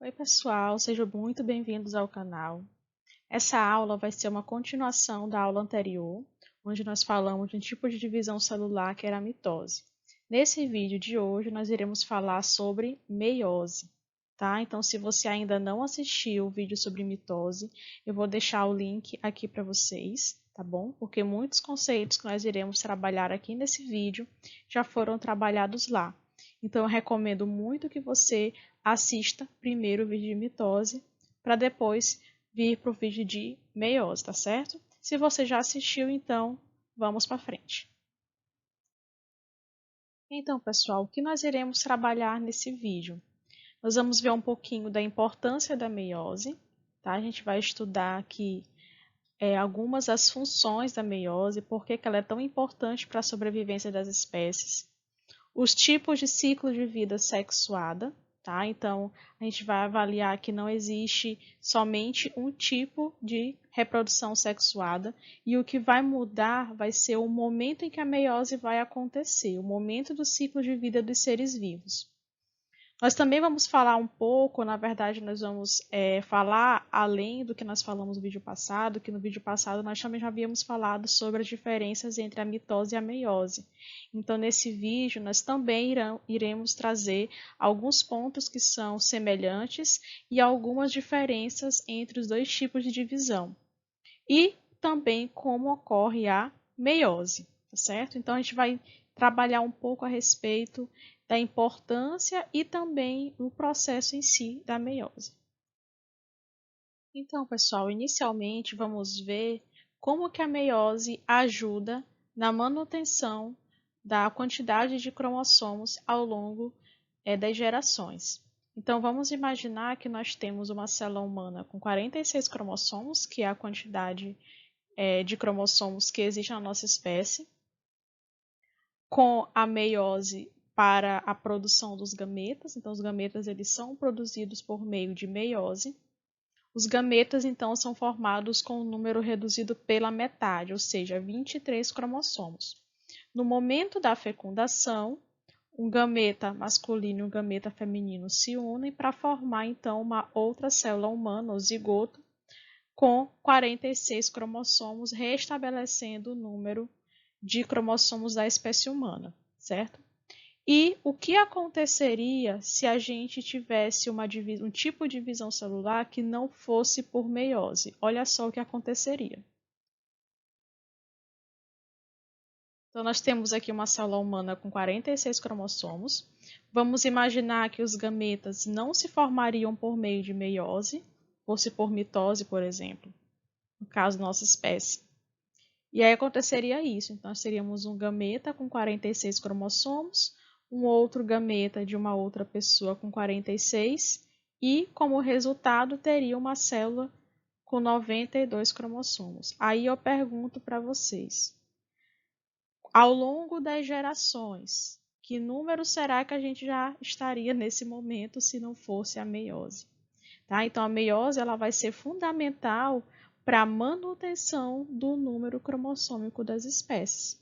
Oi, pessoal, sejam muito bem-vindos ao canal. Essa aula vai ser uma continuação da aula anterior, onde nós falamos de um tipo de divisão celular que era a mitose. Nesse vídeo de hoje, nós iremos falar sobre meiose, tá? Então, se você ainda não assistiu o vídeo sobre mitose, eu vou deixar o link aqui para vocês, tá bom? Porque muitos conceitos que nós iremos trabalhar aqui nesse vídeo já foram trabalhados lá. Então, eu recomendo muito que você assista primeiro o vídeo de mitose, para depois vir para o vídeo de meiose, tá certo? Se você já assistiu, então, vamos para frente. Então, pessoal, o que nós iremos trabalhar nesse vídeo? Nós vamos ver um pouquinho da importância da meiose, tá? A gente vai estudar aqui algumas das funções da meiose, por que ela é tão importante para a sobrevivência das espécies, os tipos de ciclo de vida sexuada, tá? Então, a gente vai avaliar que não existe somente um tipo de reprodução sexuada e o que vai mudar vai ser o momento em que a meiose vai acontecer, o momento do ciclo de vida dos seres vivos. Nós também vamos falar um pouco, na verdade, nós vamos falar além do que nós falamos no vídeo passado, que no vídeo passado nós também já havíamos falado sobre as diferenças entre a mitose e a meiose. Então, nesse vídeo, nós também iremos trazer alguns pontos que são semelhantes e algumas diferenças entre os dois tipos de divisão. E também como ocorre a meiose, tá certo? Então, a gente vai trabalhar um pouco a respeito da importância e também o processo em si da meiose. Então, pessoal, inicialmente vamos ver como que a meiose ajuda na manutenção da quantidade de cromossomos ao longo das gerações. Então, vamos imaginar que nós temos uma célula humana com 46 cromossomos, que é a quantidade de cromossomos que existe na nossa espécie, com a meiose para a produção dos gametas. Então, os gametas eles são produzidos por meio de meiose. Os gametas, então, são formados com um número reduzido pela metade, ou seja, 23 cromossomos. No momento da fecundação, um gameta masculino e um gameta feminino se unem para formar, então, uma outra célula humana, o zigoto, com 46 cromossomos, restabelecendo o número de cromossomos da espécie humana, certo? E o que aconteceria se a gente tivesse um tipo de divisão celular que não fosse por meiose? Olha só o que aconteceria. Então, nós temos aqui uma célula humana com 46 cromossomos. Vamos imaginar que os gametas não se formariam por meio de meiose, fosse por mitose, por exemplo, no caso da nossa espécie. E aí aconteceria isso. Então, nós teríamos um gameta com 46 cromossomos, um outro gameta de uma outra pessoa com 46 e, como resultado, teria uma célula com 92 cromossomos. Aí eu pergunto para vocês, ao longo das gerações, que número será que a gente já estaria nesse momento se não fosse a meiose? Tá? Então, a meiose ela vai ser fundamental para a manutenção do número cromossômico das espécies.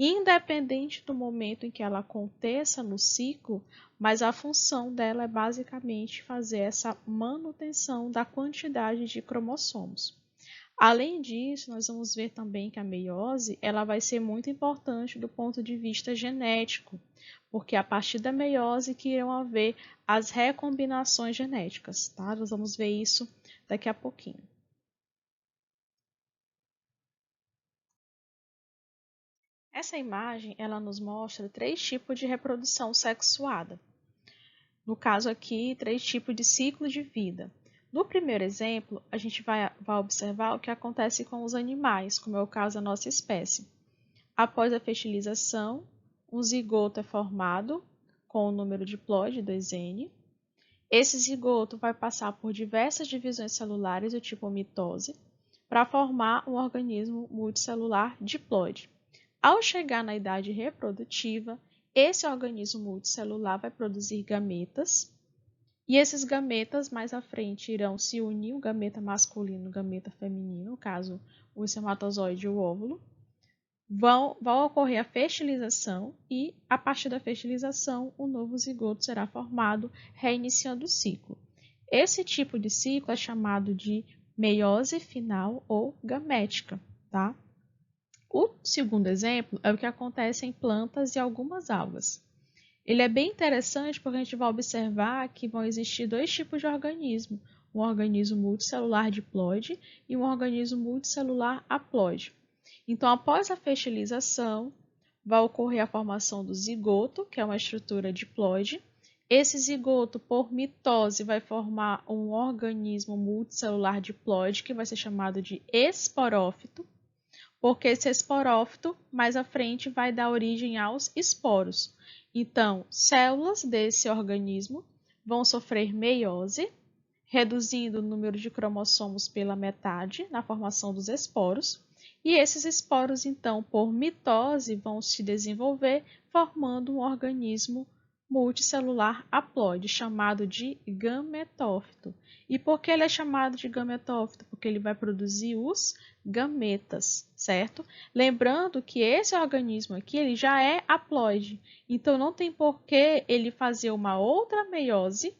Independente do momento em que ela aconteça no ciclo, mas a função dela é basicamente fazer essa manutenção da quantidade de cromossomos. Além disso, nós vamos ver também que a meiose ela vai ser muito importante do ponto de vista genético, porque é a partir da meiose que irão haver as recombinações genéticas, tá? Nós vamos ver isso daqui a pouquinho. Essa imagem ela nos mostra 3 tipos de reprodução sexuada. No caso aqui, 3 tipos de ciclo de vida. No primeiro exemplo, a gente vai observar o que acontece com os animais, como é o caso da nossa espécie. Após a fertilização, um zigoto é formado com o número diploide 2N. Esse zigoto vai passar por diversas divisões celulares do tipo mitose para formar um organismo multicelular diploide. Ao chegar na idade reprodutiva, esse organismo multicelular vai produzir gametas, e esses gametas mais à frente irão se unir, o gameta masculino e o gameta feminino, no caso o espermatozoide e o óvulo. Vai ocorrer a fertilização e, a partir da fertilização, o novo zigoto será formado, reiniciando o ciclo. Esse tipo de ciclo é chamado de meiose final ou gamética, tá? O segundo exemplo é o que acontece em plantas e algumas algas. Ele é bem interessante porque a gente vai observar que vão existir dois tipos de organismo, um organismo multicelular diploide e um organismo multicelular haploide. Então, após a fertilização, vai ocorrer a formação do zigoto, que é uma estrutura diploide. Esse zigoto, por mitose, vai formar um organismo multicelular diploide, que vai ser chamado de esporófito, porque esse esporófito, mais à frente, vai dar origem aos esporos. Então, células desse organismo vão sofrer meiose, reduzindo o número de cromossomos pela metade na formação dos esporos, e esses esporos, então, por mitose, vão se desenvolver, formando um organismo multicelular haploide, chamado de gametófito. E por que ele é chamado de gametófito? Porque ele vai produzir os gametas, certo? Lembrando que esse organismo aqui, ele já é haploide, então não tem por que ele fazer uma outra meiose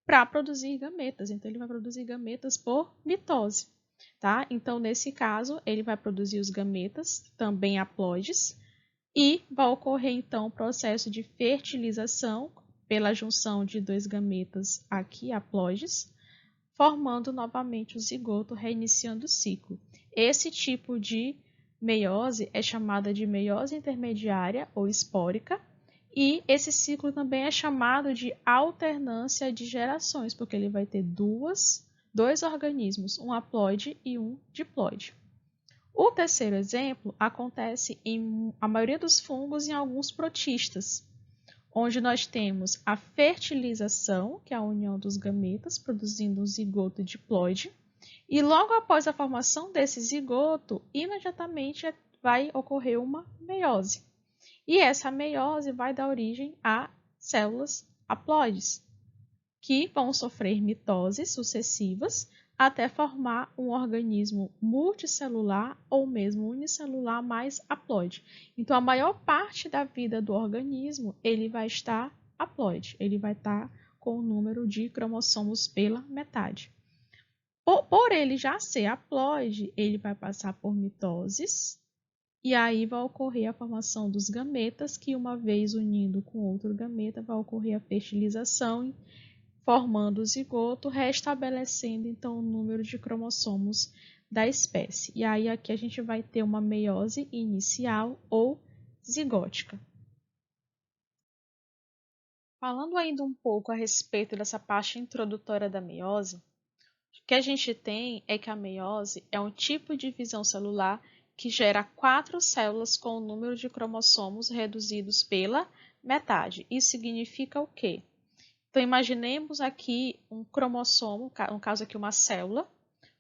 para produzir gametas. Então, ele vai produzir gametas por mitose, tá? Então, nesse caso, ele vai produzir os gametas, também haploides, e vai ocorrer, então, o processo de fertilização pela junção de dois gametas aqui, haploides, formando novamente o zigoto, reiniciando o ciclo. Esse tipo de meiose é chamada de meiose intermediária ou espórica, e esse ciclo também é chamado de alternância de gerações, porque ele vai ter dois organismos, um haploide e um diploide. O terceiro exemplo acontece em a maioria dos fungos e em alguns protistas, onde nós temos a fertilização, que é a união dos gametas, produzindo um zigoto diploide, e logo após a formação desse zigoto, imediatamente vai ocorrer uma meiose. E essa meiose vai dar origem a células haploides, que vão sofrer mitoses sucessivas até formar um organismo multicelular ou mesmo unicelular mais haploide. Então, a maior parte da vida do organismo, ele vai estar haploide, ele vai estar com o número de cromossomos pela metade. Por ele já ser haploide, ele vai passar por mitoses, e aí vai ocorrer a formação dos gametas, que uma vez unindo com outro gameta, vai ocorrer a fertilização, formando o zigoto, restabelecendo então o número de cromossomos da espécie. E aí aqui a gente vai ter uma meiose inicial ou zigótica. Falando ainda um pouco a respeito dessa parte introdutória da meiose, o que a gente tem é que a meiose é um tipo de divisão celular que gera 4 células com o número de cromossomos reduzidos pela metade. Isso significa o quê? Então, imaginemos aqui um cromossomo, no caso aqui uma célula,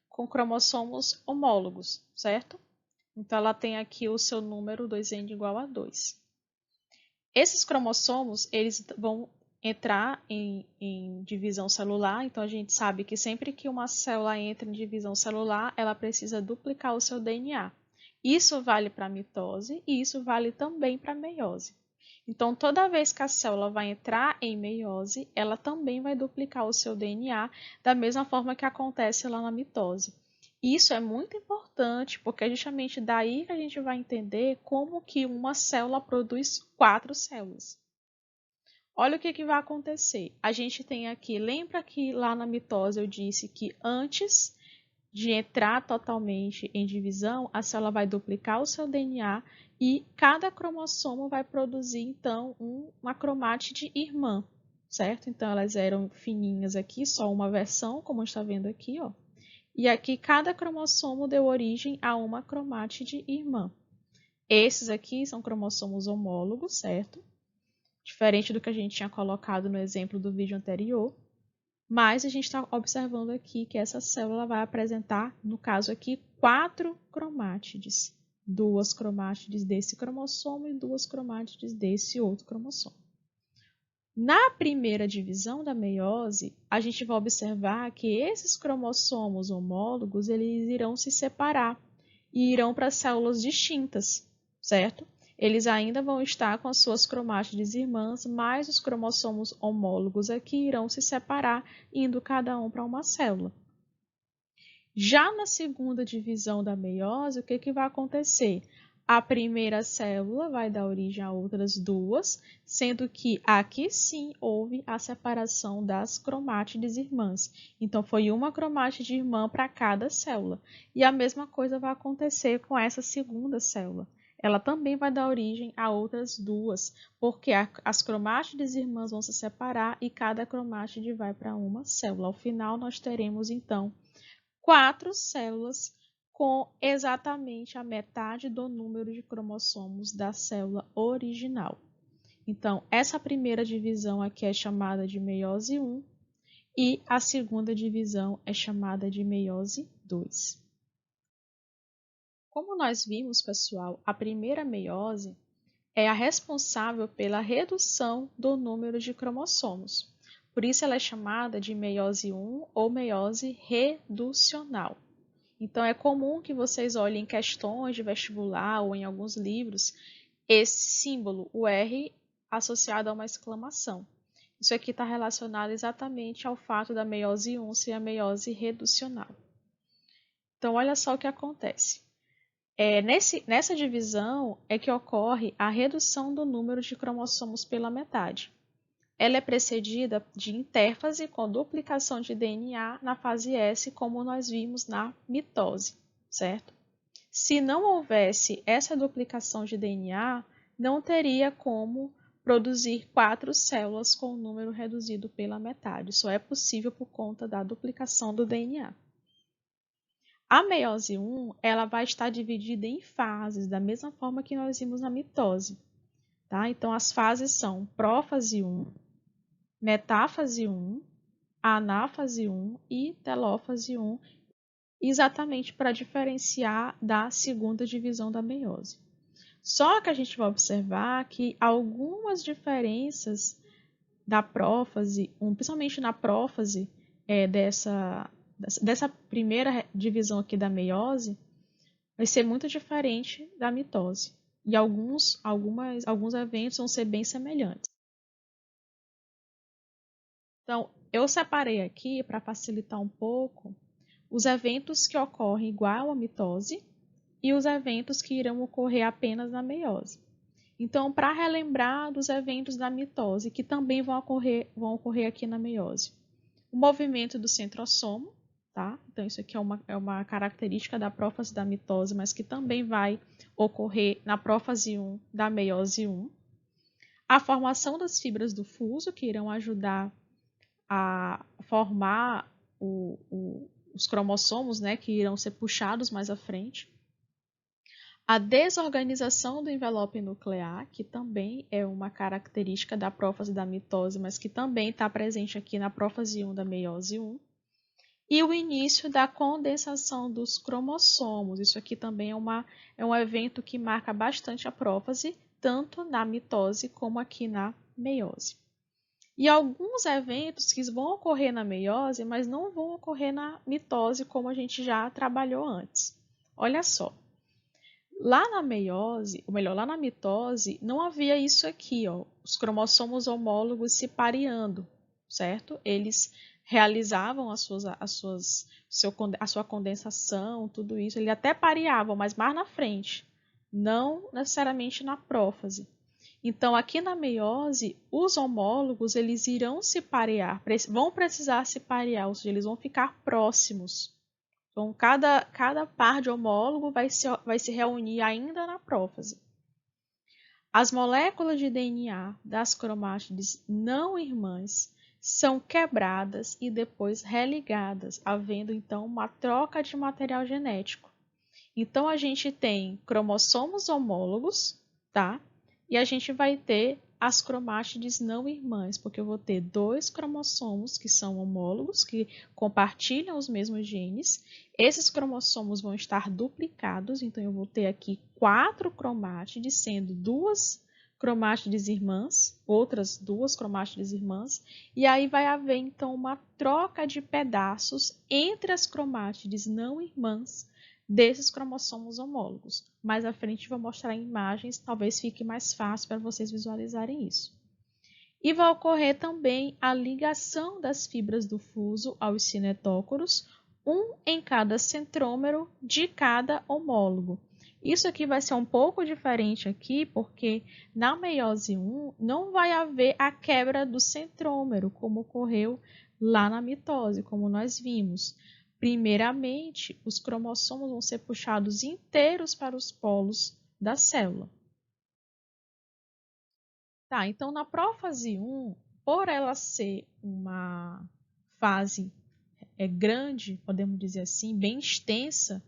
com cromossomos homólogos, certo? Então, ela tem aqui o seu número 2n igual a 2. Esses cromossomos, eles vão entrar em divisão celular, então a gente sabe que sempre que uma célula entra em divisão celular, ela precisa duplicar o seu DNA. Isso vale para a mitose e isso vale também para a meiose. Então, toda vez que a célula vai entrar em meiose, ela também vai duplicar o seu DNA, da mesma forma que acontece lá na mitose. Isso é muito importante, porque é justamente daí que a gente vai entender como que uma célula produz 4 células. Olha o que vai acontecer. A gente tem aqui, lembra que lá na mitose eu disse que antes de entrar totalmente em divisão, a célula vai duplicar o seu DNA e cada cromossomo vai produzir, então, uma cromátide irmã, certo? Então, elas eram fininhas aqui, só uma versão, como está vendo aqui, ó. E aqui, cada cromossomo deu origem a uma cromátide irmã. Esses aqui são cromossomos homólogos, certo? Diferente do que a gente tinha colocado no exemplo do vídeo anterior. Mas a gente está observando aqui que essa célula vai apresentar, no caso aqui, 4 cromátides. 2 cromátides desse cromossomo e 2 cromátides desse outro cromossomo. Na primeira divisão da meiose, a gente vai observar que esses cromossomos homólogos eles irão se separar e irão para células distintas, certo? eles ainda vão estar com as suas cromátides irmãs, mas os cromossomos homólogos aqui irão se separar, indo cada um para uma célula. Já na segunda divisão da meiose, o que vai acontecer? A primeira célula vai dar origem a outras duas, sendo que aqui sim houve a separação das cromátides irmãs. Então, foi uma cromátide irmã para cada célula. E a mesma coisa vai acontecer com essa segunda célula. Ela também vai dar origem a outras duas, porque as cromátides irmãs vão se separar e cada cromátide vai para uma célula. Ao final, nós teremos, então, 4 células com exatamente a metade do número de cromossomos da célula original. Então, essa primeira divisão aqui é chamada de meiose 1 e a segunda divisão é chamada de meiose 2. Como nós vimos, pessoal, a primeira meiose é a responsável pela redução do número de cromossomos. Por isso, ela é chamada de meiose 1 ou meiose reducional. Então, é comum que vocês olhem em questões de vestibular ou em alguns livros esse símbolo, o R, associado a uma exclamação. Isso aqui está relacionado exatamente ao fato da meiose 1 ser a meiose reducional. Então, olha só o que acontece. Nessa divisão é que ocorre a redução do número de cromossomos pela metade. Ela é precedida de intérfase com duplicação de DNA na fase S, como nós vimos na mitose, certo? Se não houvesse essa duplicação de DNA, não teria como produzir 4 células com o número reduzido pela metade. Só é possível por conta da duplicação do DNA. A meiose 1, ela vai estar dividida em fases, da mesma forma que nós vimos na mitose. Tá? Então, as fases são prófase 1, metáfase 1, anáfase 1 e telófase 1, exatamente para diferenciar da segunda divisão da meiose. Só que a gente vai observar que algumas diferenças da prófase 1, principalmente na prófase dessa primeira divisão aqui da meiose, vai ser muito diferente da mitose. E alguns eventos vão ser bem semelhantes. Então, eu separei aqui, para facilitar um pouco, os eventos que ocorrem igual à mitose e os eventos que irão ocorrer apenas na meiose. Então, para relembrar dos eventos da mitose, que também vão ocorrer aqui na meiose. O movimento do centrosomo, tá? Então, isso aqui é uma característica da prófase da mitose, mas que também vai ocorrer na prófase 1 da meiose 1. A formação das fibras do fuso, que irão ajudar a formar os cromossomos, né, que irão ser puxados mais à frente. A desorganização do envelope nuclear, que também é uma característica da prófase da mitose, mas que também está presente aqui na prófase 1 da meiose 1. E o início da condensação dos cromossomos. Isso aqui também é um evento que marca bastante a prófase, tanto na mitose como aqui na meiose. E alguns eventos que vão ocorrer na meiose, mas não vão ocorrer na mitose, como a gente já trabalhou antes. Olha só. Lá na meiose, ou melhor, lá na mitose, não havia isso aqui, ó, os cromossomos homólogos se pareando, certo? Eles realizavam a sua condensação, tudo isso, eles até pareavam, mas mais na frente, não necessariamente na prófase. Então, aqui na meiose, os homólogos eles irão se parear, vão precisar se parear, ou seja, eles vão ficar próximos. Então, cada par de homólogo vai se reunir ainda na prófase. As moléculas de DNA das cromátides não irmãs são quebradas e depois religadas, havendo então uma troca de material genético. Então, a gente tem cromossomos homólogos, tá? E a gente vai ter as cromátides não irmãs, porque eu vou ter 2 cromossomos que são homólogos, que compartilham os mesmos genes. Esses cromossomos vão estar duplicados, então eu vou ter aqui 4 cromátides, sendo 2 cromátides irmãs, outras 2 cromátides irmãs, e aí vai haver então uma troca de pedaços entre as cromátides não irmãs, desses cromossomos homólogos. Mais à frente vou mostrar em imagens, talvez fique mais fácil para vocês visualizarem isso. E vai ocorrer também a ligação das fibras do fuso aos cinetócoros, um em cada centrômero de cada homólogo. Isso aqui vai ser um pouco diferente aqui, porque na meiose 1 não vai haver a quebra do centrômero, como ocorreu lá na mitose, como nós vimos. Primeiramente, os cromossomos vão ser puxados inteiros para os polos da célula. Tá, então na prófase 1, por ela ser uma fase grande, podemos dizer assim, bem extensa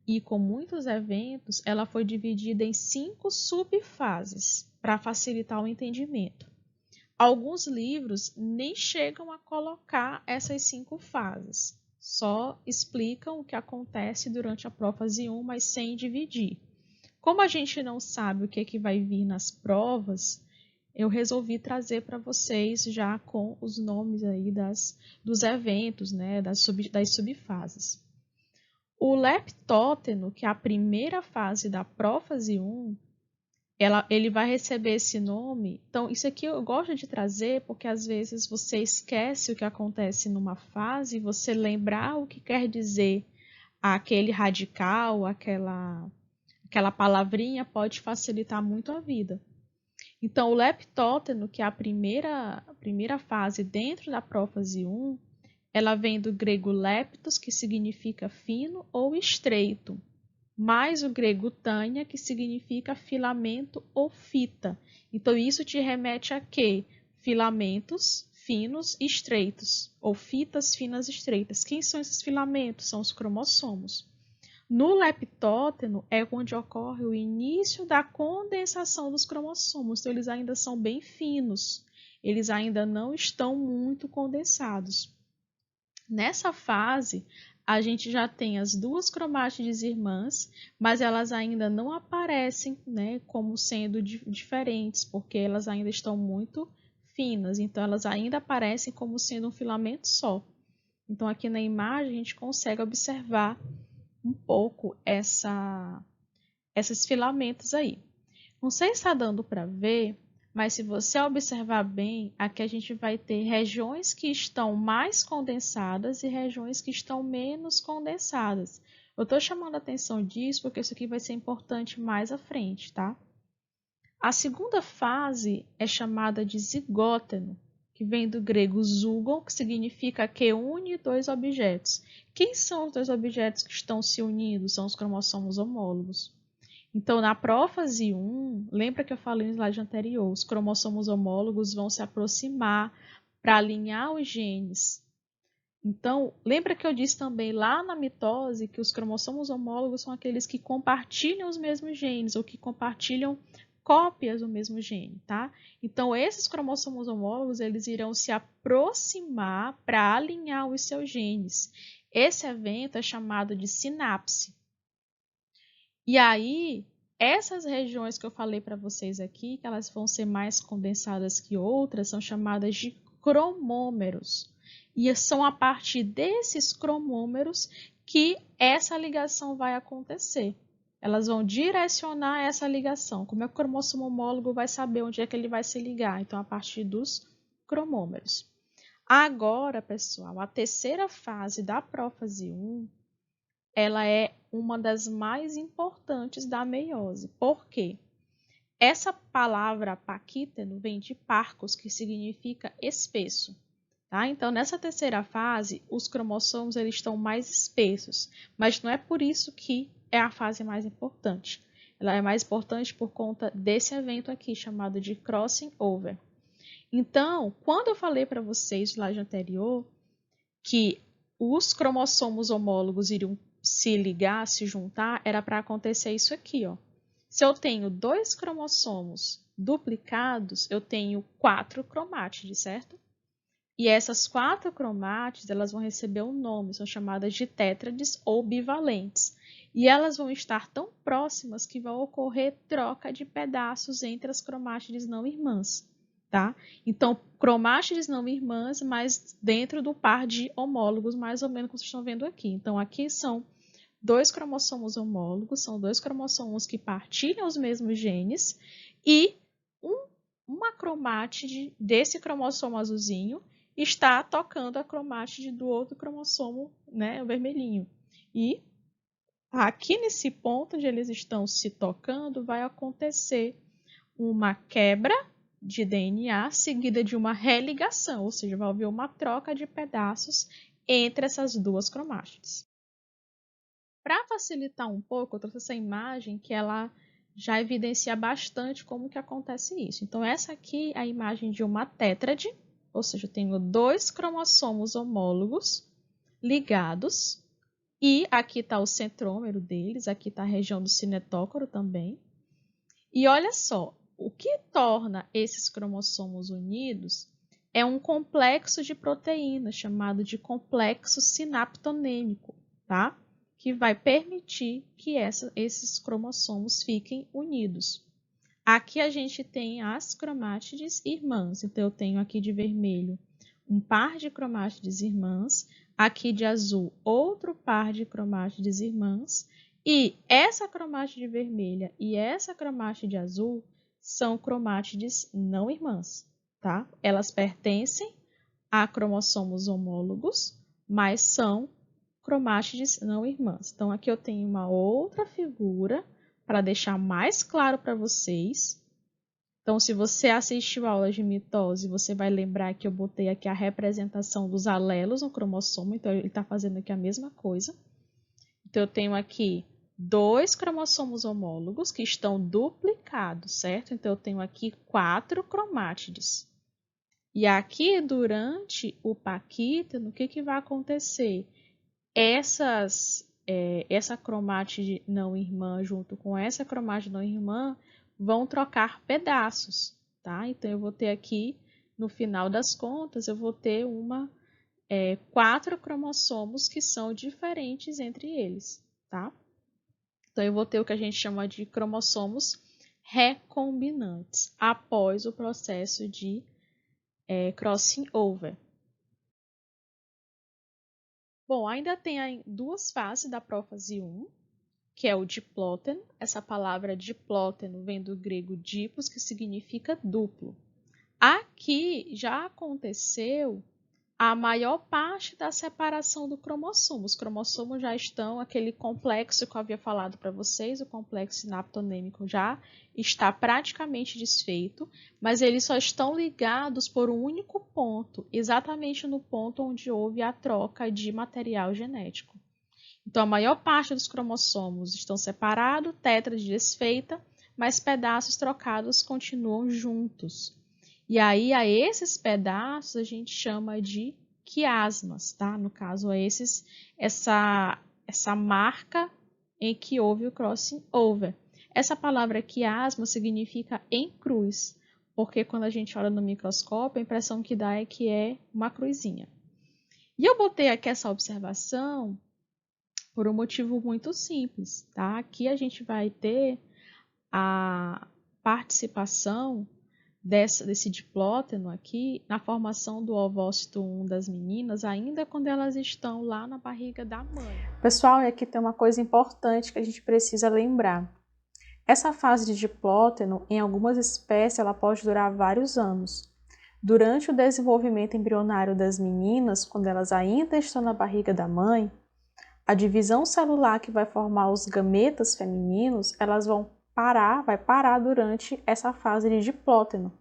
e com muitos eventos, ela foi dividida em 5 subfases para facilitar o entendimento. Alguns livros nem chegam a colocar essas 5 fases, só explicam o que acontece durante a prófase 1, mas sem dividir. Como a gente não sabe o que vai vir nas provas, eu resolvi trazer para vocês já com os nomes aí dos eventos, né, das subfases. O leptóteno, que é a primeira fase da prófase 1, ele vai receber esse nome. Então, isso aqui eu gosto de trazer porque às vezes você esquece o que acontece numa fase e você lembrar o que quer dizer aquele radical, aquela palavrinha pode facilitar muito a vida. Então, o leptóteno, que é a primeira fase dentro da prófase 1, ela vem do grego leptos, que significa fino ou estreito, mais o grego tânia, que significa filamento ou fita. Então, isso te remete a quê? Filamentos finos e estreitos, ou fitas finas e estreitas. Quem são esses filamentos? São os cromossomos. No leptóteno é onde ocorre o início da condensação dos cromossomos, então eles ainda são bem finos, eles ainda não estão muito condensados. Nessa fase, a gente já tem as duas cromátides irmãs, mas elas ainda não aparecem, né, como sendo diferentes, porque elas ainda estão muito finas, então elas ainda aparecem como sendo um filamento só. Então aqui na imagem a gente consegue observar um pouco esses filamentos aí. Não sei se está dando para ver, mas se você observar bem, aqui a gente vai ter regiões que estão mais condensadas e regiões que estão menos condensadas. Eu estou chamando a atenção disso porque isso aqui vai ser importante mais à frente, tá? A segunda fase é chamada de zigóteno, que vem do grego zugon, que significa que une dois objetos. Quem são os dois objetos que estão se unindo? São os cromossomos homólogos. Então, na prófase 1, lembra que eu falei no slide anterior, os cromossomos homólogos vão se aproximar para alinhar os genes. Então, lembra que eu disse também lá na mitose que os cromossomos homólogos são aqueles que compartilham os mesmos genes ou que compartilham cópias do mesmo gene, tá? Então, esses cromossomos homólogos, eles irão se aproximar para alinhar os seus genes. Esse evento é chamado de sinapse. E aí, essas regiões que eu falei para vocês aqui, que elas vão ser mais condensadas que outras, são chamadas de cromômeros. E são a partir desses cromômeros que essa ligação vai acontecer. Elas vão direcionar essa ligação. Como é que o cromossomo homólogo vai saber onde é que ele vai se ligar? Então, a partir dos cromômeros. Agora, pessoal, a terceira fase da prófase 1, ela é uma das mais importantes da meiose. Por quê? Essa palavra paquíteno vem de parcos, que significa espesso. Tá? Então, nessa terceira fase, os cromossomos eles estão mais espessos, mas não é por isso que é a fase mais importante. Ela é mais importante por conta desse evento aqui, chamado de crossing over. Então, quando eu falei para vocês no slide anterior que os cromossomos homólogos iriam se ligar, se juntar, era para acontecer isso aqui, ó. Se eu tenho 2 cromossomos duplicados, eu tenho 4 cromátides, certo? E essas 4 cromátides, elas vão receber um nome, são chamadas de tétrades ou bivalentes. E elas vão estar tão próximas que vai ocorrer troca de pedaços entre as cromátides não irmãs. Tá? Então, cromátides não irmãs, mas dentro do par de homólogos, mais ou menos como vocês estão vendo aqui. Então, aqui são dois cromossomos homólogos, são dois cromossomos que partilham os mesmos genes, e uma cromátide desse cromossomo azulzinho está tocando a cromátide do outro cromossomo, né, o vermelhinho. E aqui nesse ponto onde eles estão se tocando, vai acontecer uma quebra de DNA seguida de uma religação, ou seja, vai haver uma troca de pedaços entre essas duas cromátides. Para facilitar um pouco, eu trouxe essa imagem que ela já evidencia bastante como que acontece isso. Então, essa aqui é a imagem de uma tétrade, ou seja, eu tenho dois cromossomos homólogos ligados, e aqui está o centrômero deles, aqui está a região do cinetócoro também. E olha só, o que torna esses cromossomos unidos é um complexo de proteínas chamado de complexo sinaptonêmico, tá? Que vai permitir que esses cromossomos fiquem unidos. Aqui a gente tem as cromátides irmãs, então eu tenho aqui de vermelho um par de cromátides irmãs, aqui de azul outro par de cromátides irmãs, e essa cromátide vermelha e essa cromátide azul são cromátides não irmãs, tá? Elas pertencem a cromossomos homólogos, mas são cromátides não irmãs. Então, aqui eu tenho uma outra figura para deixar mais claro para vocês. Então, se você assistiu a aula de mitose, você vai lembrar que eu botei aqui a representação dos alelos no cromossomo, então ele está fazendo aqui a mesma coisa. Então, eu tenho aqui dois cromossomos homólogos que estão duplicados, certo? Então, eu tenho aqui 4 cromátides. E aqui, durante o paquítano, o que vai acontecer? Essa cromátide não irmã junto com essa cromátide não irmã vão trocar pedaços, tá? Então, eu vou ter aqui, no final das contas, eu vou ter 4 cromossomos que são diferentes entre eles, tá? Então, eu vou ter o que a gente chama de cromossomos recombinantes após o processo de crossing over. Bom, ainda tem duas fases da prófase 1, que é o diplóteno. Essa palavra diplóteno vem do grego diplos, que significa duplo. Aqui já aconteceu a maior parte da separação do cromossomo. Os cromossomos já estão, aquele complexo que eu havia falado para vocês, o complexo sinaptonêmico já está praticamente desfeito, mas eles só estão ligados por um único ponto, exatamente no ponto onde houve a troca de material genético. Então, a maior parte dos cromossomos estão separados, tétrade desfeita, mas pedaços trocados continuam juntos. E aí, a esses pedaços, a gente chama de quiasmas, tá? No caso, essa marca em que houve o crossing over. Essa palavra quiasma significa em cruz, porque quando a gente olha no microscópio, a impressão que dá é que é uma cruzinha. E eu botei aqui essa observação por um motivo muito simples, tá? Aqui a gente vai ter a participação desse diplóteno aqui na formação do ovócito 1 das meninas, ainda quando elas estão lá na barriga da mãe. Pessoal, e aqui tem uma coisa importante que a gente precisa lembrar. Essa fase de diplóteno, em algumas espécies, ela pode durar vários anos. Durante o desenvolvimento embrionário das meninas, quando elas ainda estão na barriga da mãe, a divisão celular que vai formar os gametas femininos, elas vai parar durante essa fase de diplóteno.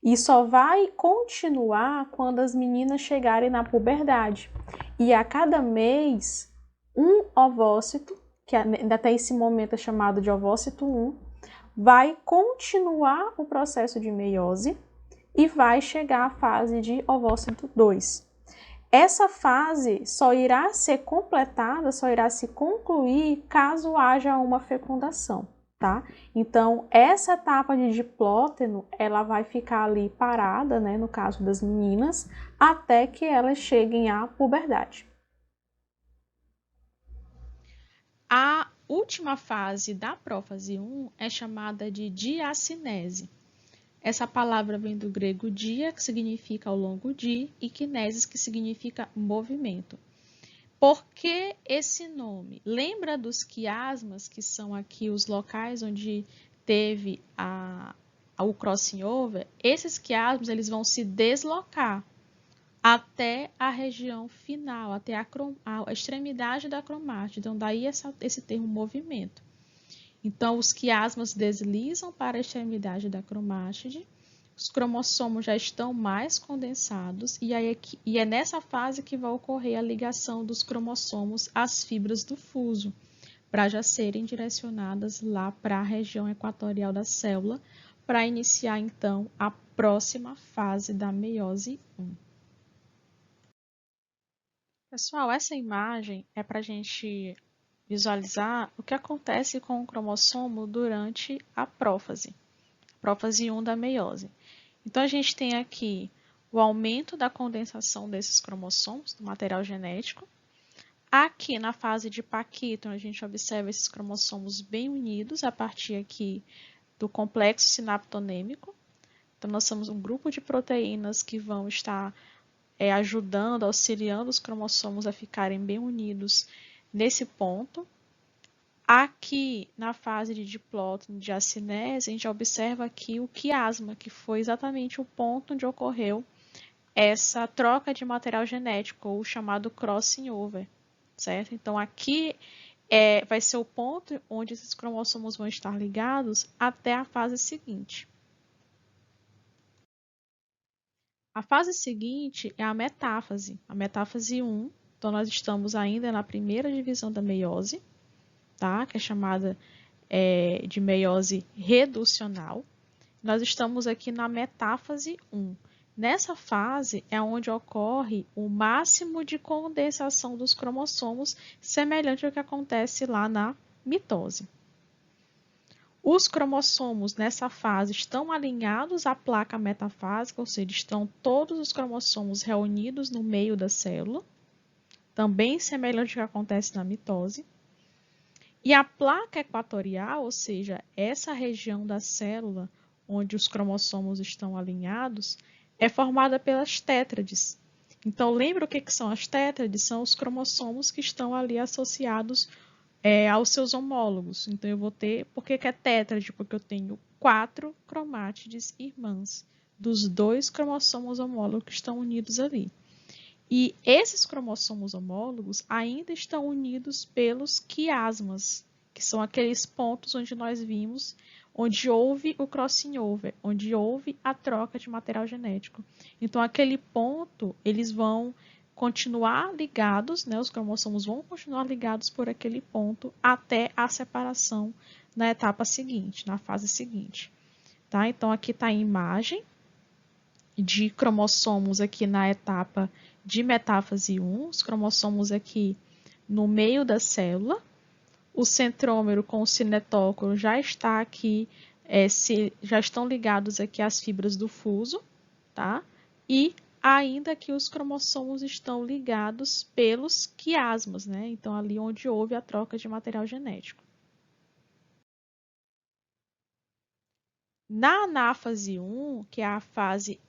E só vai continuar quando as meninas chegarem na puberdade. E a cada mês, um ovócito, que até esse momento é chamado de ovócito 1, vai continuar o processo de meiose e vai chegar à fase de ovócito 2. Essa fase só irá ser completada, só irá se concluir caso haja uma fecundação, tá? Então, essa etapa de diplóteno, ela vai ficar ali parada, né, no caso das meninas, até que elas cheguem à puberdade. A última fase da prófase 1 é chamada de diacinese. Essa palavra vem do grego dia, que significa ao longo de, e kinesis, que significa movimento. Por que esse nome? Lembra dos quiasmas, que são aqui os locais onde teve o crossing over? Esses quiasmas eles vão se deslocar até a região final, até a extremidade da cromátide. Então, daí esse termo movimento. Então, os quiasmas deslizam para a extremidade da cromátide, os cromossomos já estão mais condensados e é nessa fase que vai ocorrer a ligação dos cromossomos às fibras do fuso, para já serem direcionadas lá para a região equatorial da célula, para iniciar então a próxima fase da meiose 1. Pessoal, essa imagem é para a gente visualizar o que acontece com o cromossomo durante a prófase 1 da meiose. Então, a gente tem aqui o aumento da condensação desses cromossomos, do material genético. Aqui, na fase de Parkinson, a gente observa esses cromossomos bem unidos a partir aqui do complexo sinaptonêmico. Então, nós temos um grupo de proteínas que vão estar ajudando, auxiliando os cromossomos a ficarem bem unidos nesse ponto. Aqui, na fase de diplótano de acinese, a gente observa aqui o quiasma, que foi exatamente o ponto onde ocorreu essa troca de material genético, ou chamado crossing over, certo? Então, aqui vai ser o ponto onde esses cromossomos vão estar ligados até a fase seguinte. A fase seguinte é a metáfase 1. Então, nós estamos ainda na primeira divisão da meiose, tá? Que é chamada de meiose reducional. Nós estamos aqui na metáfase 1. Nessa fase é onde ocorre o máximo de condensação dos cromossomos, semelhante ao que acontece lá na mitose. Os cromossomos nessa fase estão alinhados à placa metafásica, ou seja, estão todos os cromossomos reunidos no meio da célula, também semelhante ao que acontece na mitose. E a placa equatorial, ou seja, essa região da célula onde os cromossomos estão alinhados, é formada pelas tétrades. Então, lembra o que são as tétrades? São os cromossomos que estão ali associados aos seus homólogos. Então, eu vou ter... Por que é tétrade? Porque eu tenho 4 cromátides irmãs dos 2 cromossomos homólogos que estão unidos ali. E esses cromossomos homólogos ainda estão unidos pelos quiasmas, que são aqueles pontos onde nós vimos, onde houve o crossing over, onde houve a troca de material genético. Então, aquele ponto, eles vão continuar ligados, né? Os cromossomos vão continuar ligados por aquele ponto até a separação na etapa seguinte, na fase seguinte. Tá? Então, aqui está a imagem de cromossomos aqui na etapa de metáfase 1, os cromossomos aqui no meio da célula, o centrômero com o cinetócoro já está aqui, já estão ligados aqui às fibras do fuso, tá? E ainda que os cromossomos estão ligados pelos quiasmas, né? Então, ali onde houve a troca de material genético. Na anáfase 1, que é a fase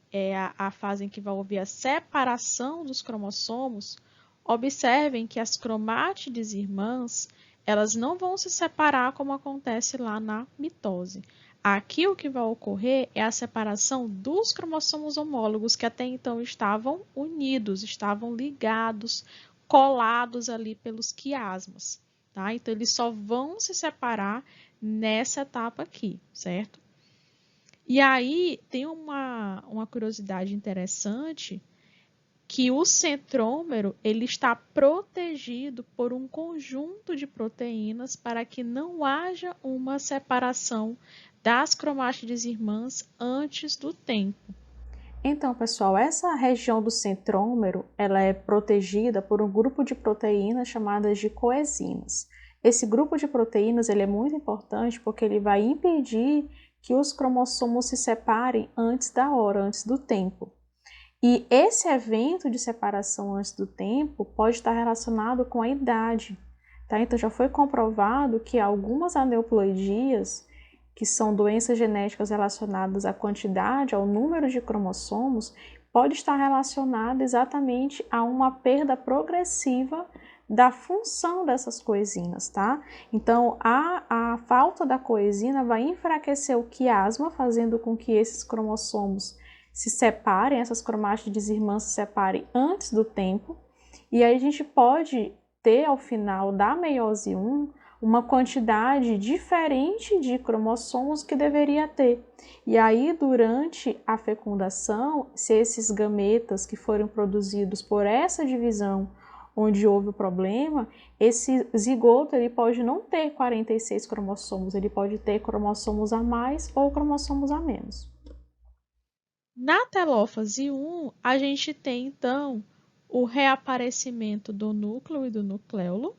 em que vai haver a separação dos cromossomos, observem que as cromátides irmãs, elas não vão se separar como acontece lá na mitose. Aqui o que vai ocorrer é a separação dos cromossomos homólogos que até então estavam unidos, estavam ligados, colados ali pelos quiasmas, tá? Então, eles só vão se separar nessa etapa aqui, certo? E aí, tem uma curiosidade interessante, que o centrômero ele está protegido por um conjunto de proteínas para que não haja uma separação das cromátides irmãs antes do tempo. Então, pessoal, essa região do centrômero ela é protegida por um grupo de proteínas chamadas de coezinas. Esse grupo de proteínas ele é muito importante porque ele vai impedir que os cromossomos se separem antes da hora, antes do tempo. E esse evento de separação antes do tempo pode estar relacionado com a idade, tá? Então já foi comprovado que algumas aneuploidias, que são doenças genéticas relacionadas à quantidade, ao número de cromossomos, pode estar relacionada exatamente a uma perda progressiva da função dessas coenzinas, tá? Então, a falta da coenzina vai enfraquecer o quiasma, fazendo com que esses cromossomos se separem, essas cromátides irmãs se separem antes do tempo, e aí a gente pode ter, ao final da meiose 1, uma quantidade diferente de cromossomos que deveria ter. E aí, durante a fecundação, se esses gametas que foram produzidos por essa divisão onde houve o problema, esse zigoto ele pode não ter 46 cromossomos, ele pode ter cromossomos a mais ou cromossomos a menos. Na telófase 1, a gente tem, então, o reaparecimento do núcleo e do nucleolo.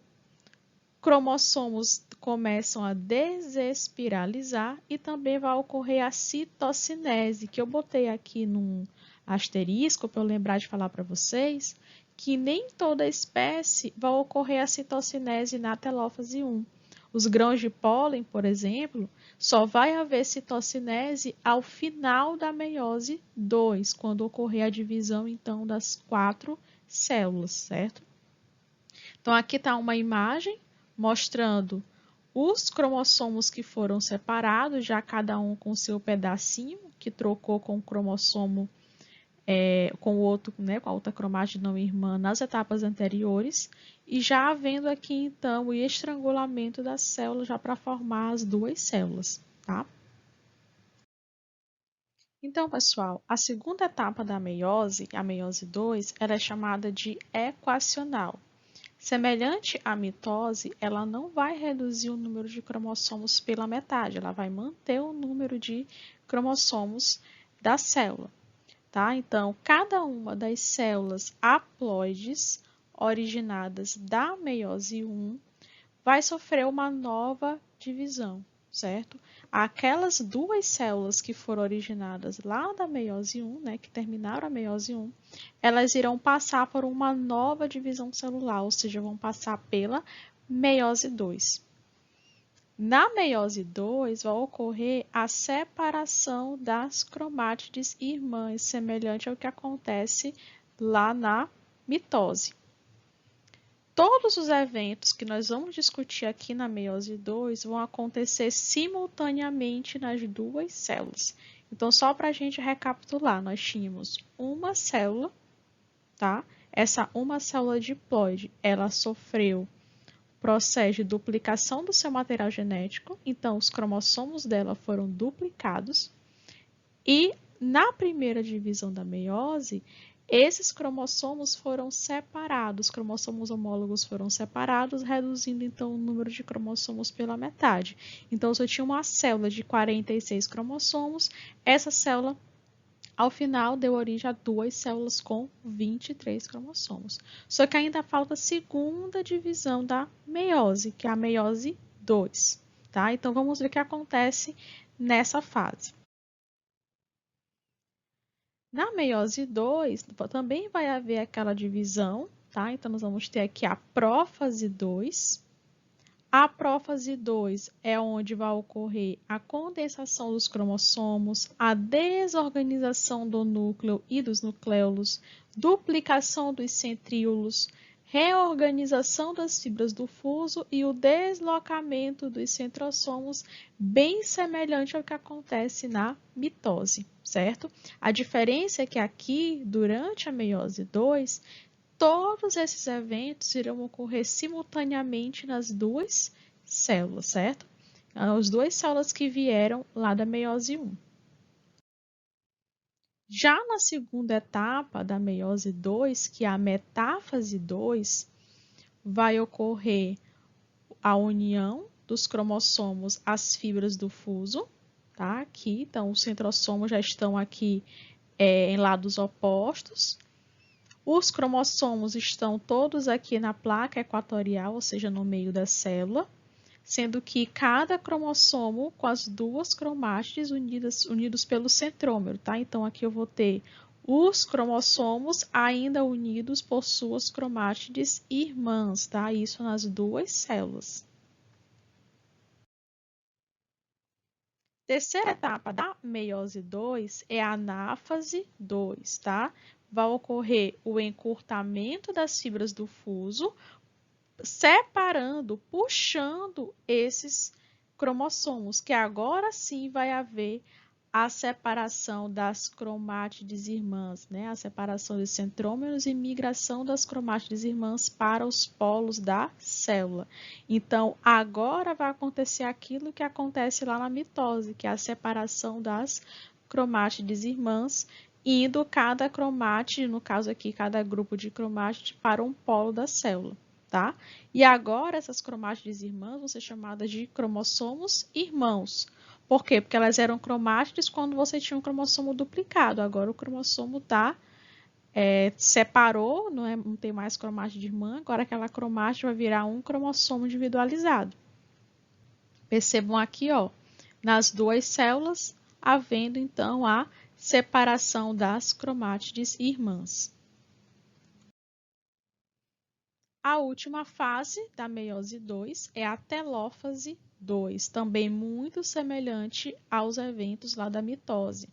Cromossomos começam a desespiralizar e também vai ocorrer a citocinese, que eu botei aqui num asterisco para eu lembrar de falar para vocês, que nem toda espécie vai ocorrer a citocinese na telófase 1. Os grãos de pólen, por exemplo, só vai haver citocinese ao final da meiose 2, quando ocorrer a divisão, então, das 4 células, certo? Então, aqui está uma imagem mostrando os cromossomos que foram separados, já cada um com seu pedacinho, que trocou com o cromossomo com o outro, né, com a outra cromátide não irmã nas etapas anteriores, e já havendo aqui então o estrangulamento da célula já para formar as duas células, tá? Então, pessoal, a segunda etapa da meiose, a meiose 2, ela é chamada de equacional. Semelhante à mitose, ela não vai reduzir o número de cromossomos pela metade, ela vai manter o número de cromossomos da célula. Tá? Então, cada uma das células haploides originadas da meiose 1 vai sofrer uma nova divisão, certo? Aquelas duas células que foram originadas lá da meiose 1, né, que terminaram a meiose 1, elas irão passar por uma nova divisão celular, ou seja, vão passar pela meiose 2. Na meiose 2, vai ocorrer a separação das cromátides irmãs, semelhante ao que acontece lá na mitose. Todos os eventos que nós vamos discutir aqui na meiose 2 vão acontecer simultaneamente nas duas células. Então, só para a gente recapitular, nós tínhamos uma célula, tá? Essa uma célula diploide, ela sofreu processo de duplicação do seu material genético, então os cromossomos dela foram duplicados, e na primeira divisão da meiose, esses cromossomos foram separados, os cromossomos homólogos foram separados, reduzindo então o número de cromossomos pela metade. Então, se eu tinha uma célula de 46 cromossomos, essa célula ao final, deu origem a duas células com 23 cromossomos. Só que ainda falta a segunda divisão da meiose, que é a meiose 2. Tá? Então, vamos ver o que acontece nessa fase. Na meiose 2, também vai haver aquela divisão, tá? Então, nós vamos ter aqui a prófase 2. A prófase 2 é onde vai ocorrer a condensação dos cromossomos, a desorganização do núcleo e dos nucleolos, duplicação dos centríolos, reorganização das fibras do fuso e o deslocamento dos centrosomos, bem semelhante ao que acontece na mitose, certo? A diferença é que aqui, durante a meiose 2, todos esses eventos irão ocorrer simultaneamente nas duas células, certo? As duas células que vieram lá da meiose 1. Já na segunda etapa da meiose 2, que é a metáfase 2, vai ocorrer a união dos cromossomos às fibras do fuso, tá? Aqui, então, os centrossomos já estão aqui em lados opostos. Os cromossomos estão todos aqui na placa equatorial, ou seja, no meio da célula, sendo que cada cromossomo com as duas cromátides unidos pelo centrômero, tá? Então, aqui eu vou ter os cromossomos ainda unidos por suas cromátides irmãs, tá? Isso nas duas células. Terceira etapa da meiose 2 é a anáfase 2, tá? Vai ocorrer o encurtamento das fibras do fuso separando, puxando esses cromossomos, que agora sim vai haver a separação das cromátides irmãs, né? A separação dos centrômeros e migração das cromátides irmãs para os polos da célula. Então, agora vai acontecer aquilo que acontece lá na mitose, que é a separação das cromátides irmãs, indo cada cromátide, no caso aqui, cada grupo de cromátide, para um polo da célula. Tá? E agora essas cromátides irmãs vão ser chamadas de cromossomos irmãos. Por quê? Porque elas eram cromátides quando você tinha um cromossomo duplicado. Agora o cromossomo separou, não tem mais cromátide irmã, agora aquela cromátide vai virar um cromossomo individualizado. Percebam aqui, ó, nas duas células, havendo então a separação das cromátides irmãs. A última fase da meiose 2 é a telófase 2, também muito semelhante aos eventos lá da mitose,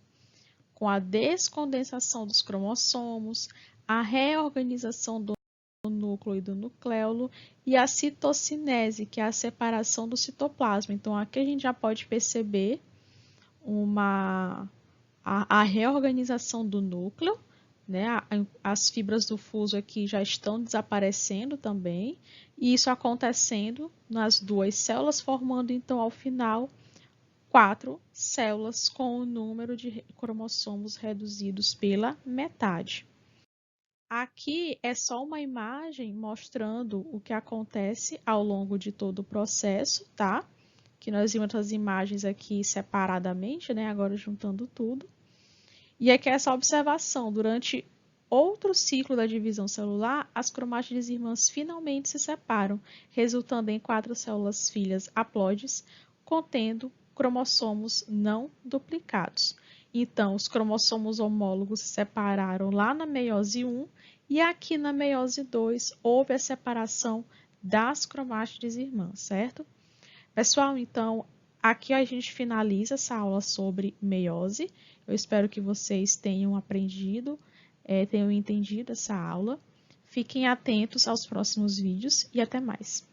com a descondensação dos cromossomos, a reorganização do núcleo e do nucleolo e a citocinese, que é a separação do citoplasma. Então, aqui a gente já pode perceber a reorganização do núcleo, né? As fibras do fuso aqui já estão desaparecendo também, e isso acontecendo nas duas células, formando então ao final 4 células com o número de cromossomos reduzidos pela metade. Aqui é só uma imagem mostrando o que acontece ao longo de todo o processo, tá? Que nós vimos as imagens aqui separadamente, né? Agora juntando tudo. E aqui é essa observação, durante outro ciclo da divisão celular, as cromátides irmãs finalmente se separam, resultando em 4 células filhas haploides, contendo cromossomos não duplicados. Então, os cromossomos homólogos se separaram lá na meiose 1 e aqui na meiose 2 houve a separação das cromátides irmãs, certo? Pessoal, então, aqui a gente finaliza essa aula sobre meiose. Eu espero que vocês tenham aprendido, tenham entendido essa aula. Fiquem atentos aos próximos vídeos e até mais.